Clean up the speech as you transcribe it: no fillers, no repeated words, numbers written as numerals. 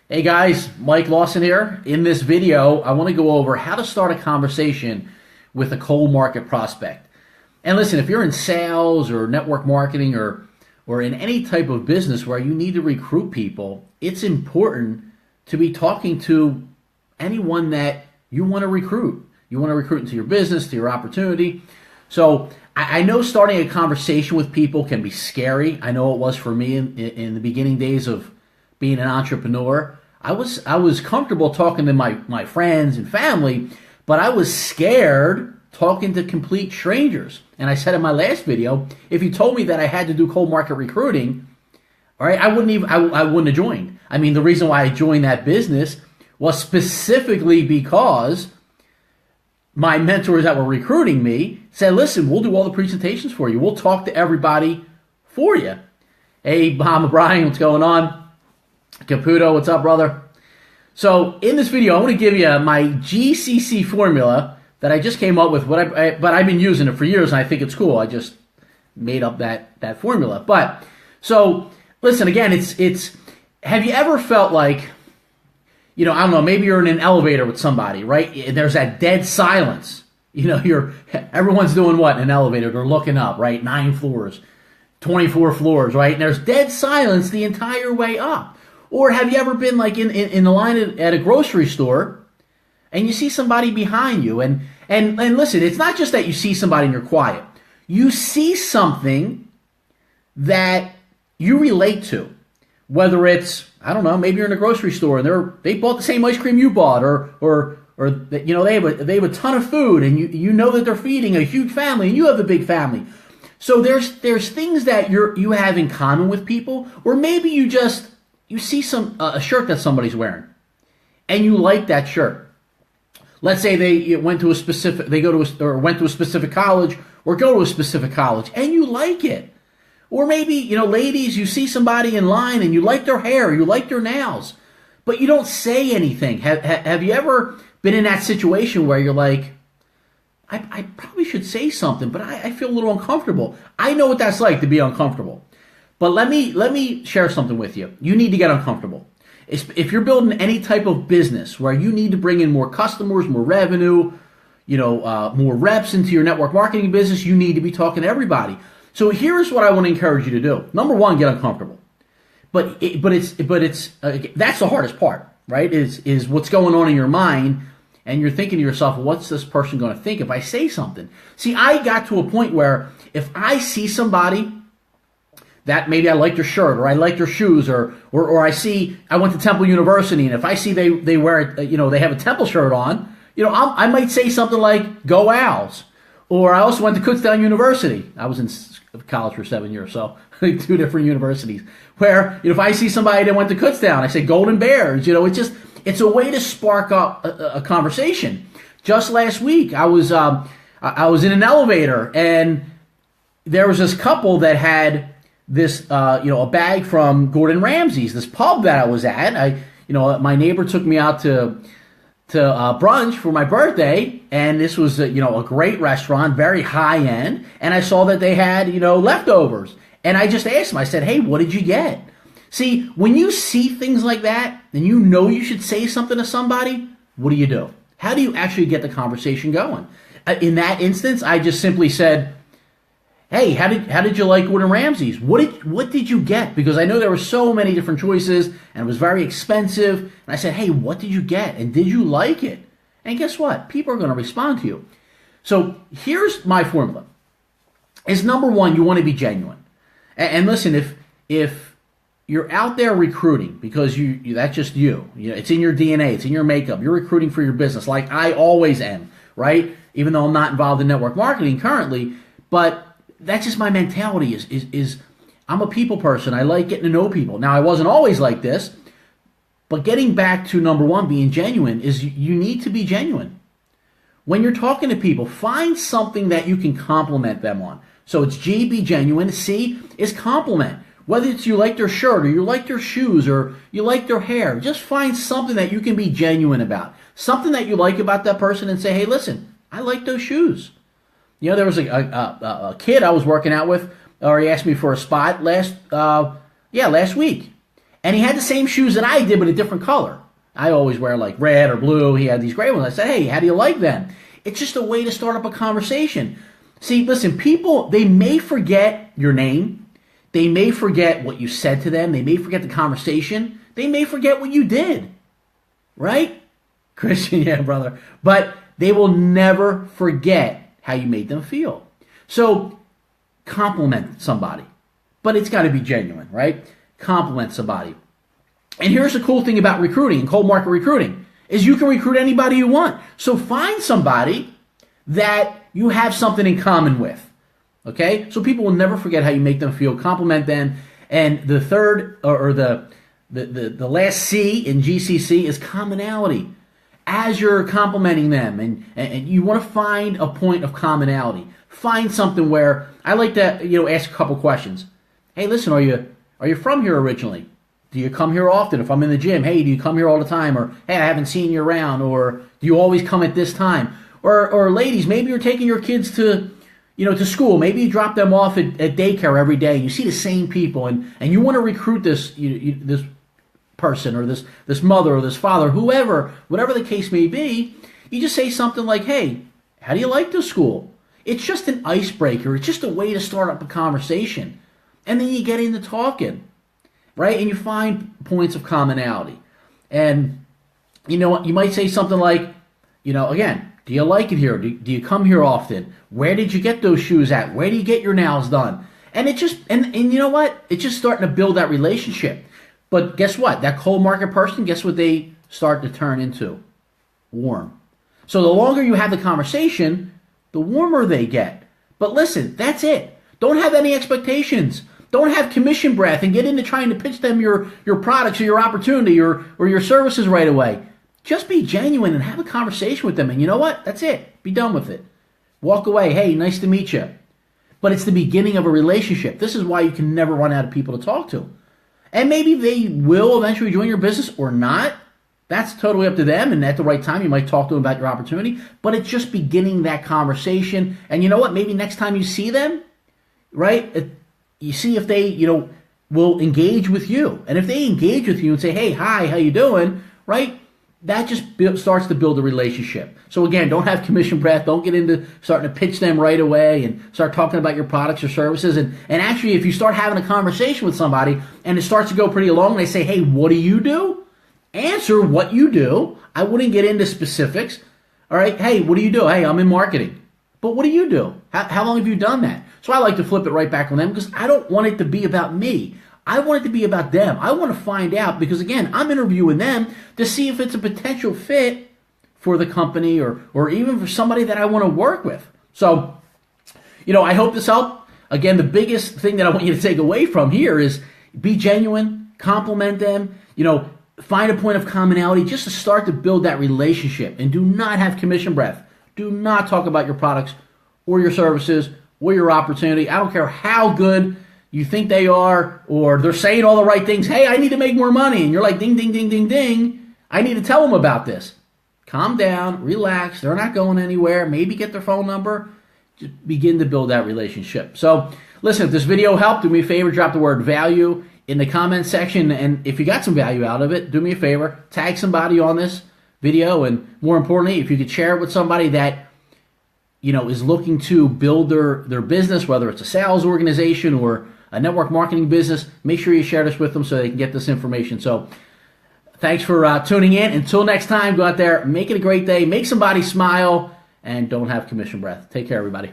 Hey guys, Mike Lawson here. In this video, I want to go over how to start a conversation with a cold market prospect. And listen, if you're in sales or network marketing or in any type of business where you need to recruit people, it's important to be talking to anyone that you want to recruit. You want to recruit into your business, to your opportunity. So I know starting a conversation with people can be scary. I know it was for me in the beginning days of being an entrepreneur. I was comfortable talking to my friends and family, but I was scared talking to complete strangers. And I said in my last video, if you told me that I had to do cold market recruiting, all right, I wouldn't have joined. I mean, the reason why I joined that business was specifically because my mentors that were recruiting me said, listen, we'll do all the presentations for you. We'll talk to everybody for you. Hey, Bahama Brian, what's going on? Caputo, what's up, brother? So in this video, I want to give you my GCC formula that I just came up with, but I've been using it for years, and I think it's cool. I just made up that formula. But so listen, again, it's have you ever felt like, I don't know, maybe you're in an elevator with somebody, right? And there's that dead silence. Everyone's doing what in an elevator? They're looking up, right? 9 floors, 24 floors, right? And there's dead silence the entire way up. Or have you ever been like in the line at a grocery store and you see somebody behind you and listen, it's not just that you see somebody and you're quiet. You see something that you relate to. Whether it's, I don't know, maybe you're in a grocery store and they bought the same ice cream you bought or they have a ton of food and you know that they're feeding a huge family and you have a big family. So there's things that you have in common with people, or maybe you see a shirt that somebody's wearing, and you like that shirt. Let's say they went to a specific college, or go to a specific college, and you like it. Or maybe, ladies, you see somebody in line and you like their hair, you like their nails, but you don't say anything. Have you ever been in that situation where you're like, I probably should say something, but I feel a little uncomfortable. I know what that's like to be uncomfortable. But let me share something with you. You need to get uncomfortable. If you're building any type of business where you need to bring in more customers, more revenue, more reps into your network marketing business, you need to be talking to everybody. So here's what I want to encourage you to do. Number one, get uncomfortable. But it's that's the hardest part, right? Is what's going on in your mind, and you're thinking to yourself, what's this person going to think if I say something? See, I got to a point where if I see somebody that maybe I like their shirt or I like their shoes or I went to Temple University, and if I see they wear they have a Temple shirt on, I might say something like "Go Owls," or I also went to Kutztown University. I was in college for 7 years, so 2 different universities. Where if I see somebody that went to Kutztown, I say Golden Bears. It's a way to spark up a conversation. Just last week, I was in an elevator and there was this couple that had this, a bag from Gordon Ramsay's, this pub that I was at. My neighbor took me out to brunch for my birthday, and this was, a great restaurant, very high end, and I saw that they had, leftovers. And I just asked him, I said, hey, what did you get? See, when you see things like that, and you should say something to somebody, what do? How do you actually get the conversation going? In that instance, I just simply said, hey, how did you like Gordon Ramsay's? What did you get? Because I know there were so many different choices and it was very expensive. And I said, hey, what did you get? And did you like it? And guess what? People are going to respond to you. So here's my formula. Is number one, you want to be genuine. And listen, if you're out there recruiting because that's just you. It's in your DNA, it's in your makeup. You're recruiting for your business like I always am, right? Even though I'm not involved in network marketing currently, but that's just my mentality is I'm a people person. I like getting to know people. Now, I wasn't always like this, but getting back to number one, being genuine, is you need to be genuine. When you're talking to people, find something that you can compliment them on. So it's G, be genuine. C is compliment. Whether it's you like their shirt or you like their shoes or you like their hair, just find something that you can be genuine about. Something that you like about that person and say, hey, listen, I like those shoes. There was a kid I was working out with, or he asked me for a spot last week. And he had the same shoes that I did, but a different color. I always wear like red or blue. He had these gray ones. I said, hey, how do you like them? It's just a way to start up a conversation. See, listen, people, they may forget your name. They may forget what you said to them. They may forget the conversation. They may forget what you did. Right? Christian, yeah, brother. But they will never forget how you made them feel. So compliment somebody. But it's got to be genuine, right? Compliment somebody. And here's the cool thing about recruiting and cold market recruiting is you can recruit anybody you want. So find somebody that you have something in common with. Okay? So people will never forget how you make them feel. Compliment them. And the third or the last C in GCC is commonality. As you're complimenting them and you want to find a point of commonality. Find something where I like to, ask a couple questions. Hey, listen, are you from here originally? Do you come here often? If I'm in the gym, hey, do you come here all the time? Or hey, I haven't seen you around. Or do you always come at this time? Or ladies, maybe you're taking your kids to school. Maybe you drop them off at daycare every day. You see the same people, and you want to recruit this this person or this mother or this father, whoever, whatever the case may be. You just say something like, hey, how do you like this school? It's just an icebreaker. It's just a way to start up a conversation. And then you get into talking, right? And you find points of commonality. And you know what? You might say something like, again, do you like it here? Do you come here often? Where did you get those shoes at? Where do you get your nails done? And it just, and you know what? It's just starting to build that relationship. But guess what? That cold market person, guess what they start to turn into? Warm. So the longer you have the conversation, the warmer they get. But listen, that's it. Don't have any expectations. Don't have commission breath and get into trying to pitch them your products or your opportunity or your services right away. Just be genuine and have a conversation with them. And you know what? That's it. Be done with it. Walk away. Hey, nice to meet you. But it's the beginning of a relationship. This is why you can never run out of people to talk to. And maybe they will eventually join your business or not. That's totally up to them. And at the right time, you might talk to them about your opportunity. But it's just beginning that conversation. And you know what? Maybe next time you see them, right, you see if they, will engage with you. And if they engage with you and say, hey, hi, how you doing, right, that just starts to build a relationship. So again, don't have commission breath. Don't get into starting to pitch them right away and start talking about your products or services. And actually, if you start having a conversation with somebody and it starts to go pretty long and they say, hey, what do you do? Answer what you do. I wouldn't get into specifics. All right. Hey, what do you do? Hey, I'm in marketing. But what do you do? How long have you done that? So I like to flip it right back on them because I don't want it to be about me. I want it to be about them. I want to find out because, again, I'm interviewing them to see if it's a potential fit for the company or even for somebody that I want to work with. So, I hope this helped. Again, the biggest thing that I want you to take away from here is be genuine, compliment them, find a point of commonality just to start to build that relationship. And do not have commission breath. Do not talk about your products or your services or your opportunity. I don't care how good you think they are, or they're saying all the right things. Hey, I need to make more money. And you're like, ding, ding, ding, ding, ding. I need to tell them about this. Calm down, relax. They're not going anywhere. Maybe get their phone number. Just begin to build that relationship. So listen, if this video helped, do me a favor, drop the word value in the comment section. And if you got some value out of it, do me a favor, tag somebody on this video. And more importantly, if you could share it with somebody that is looking to build their business, whether it's a sales organization or a network marketing business, make sure you share this with them so they can get this information. So thanks for tuning in. Until next time, go out there, make it a great day, make somebody smile, and don't have commission breath. Take care, everybody.